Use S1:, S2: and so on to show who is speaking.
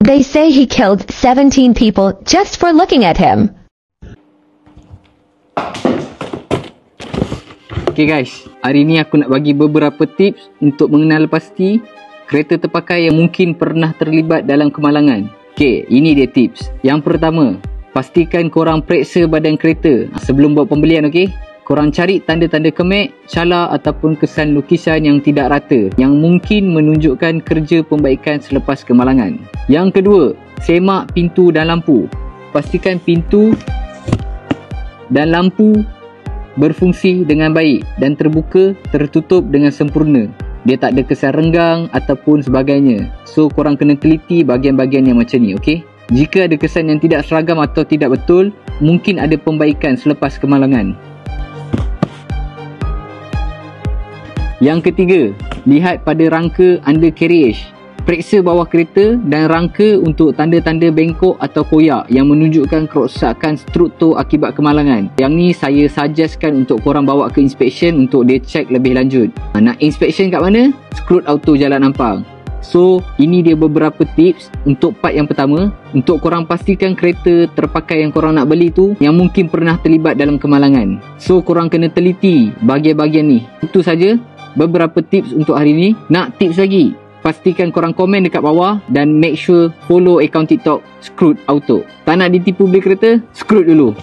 S1: They say he killed 17 people just for looking at him.
S2: Okay guys, hari ni aku nak bagi beberapa tips untuk mengenal pasti kereta terpakai yang mungkin pernah terlibat dalam kemalangan. Okay, ini dia tips. Yang pertama, pastikan korang periksa badan kereta sebelum buat pembelian, okay? Korang cari tanda-tanda kemek, cala ataupun kesan lukisan yang tidak rata yang mungkin menunjukkan kerja pembaikan selepas kemalangan. Yang kedua, semak pintu dan lampu. Pastikan pintu dan lampu berfungsi dengan baik dan terbuka, tertutup dengan sempurna. Dia tak ada kesan renggang ataupun sebagainya. So korang kena teliti bahagian-bahagian yang macam ni, okay? Jika ada kesan yang tidak seragam atau tidak betul, mungkin ada pembaikan selepas kemalangan. Yang ketiga, lihat pada rangka undercarriage. Periksa bawah kereta dan rangka untuk tanda-tanda bengkok atau koyak yang menunjukkan kerosakan struktur akibat kemalangan. Yang ni saya suggestkan untuk korang bawa ke inspection untuk dia check lebih lanjut. Nak inspection kat mana? Skruut Auto Jalan Ampang. So, ini dia beberapa tips untuk part yang pertama. Untuk korang pastikan kereta terpakai yang korang nak beli tu yang mungkin pernah terlibat dalam kemalangan. So, korang kena teliti bahagian-bahagian ni. Itu saja beberapa tips untuk hari ni. Nak tips lagi? Pastikan korang komen dekat bawah dan make sure follow akaun TikTok Skruut Auto. Tak nak ditipu beli kereta? Skruut dulu.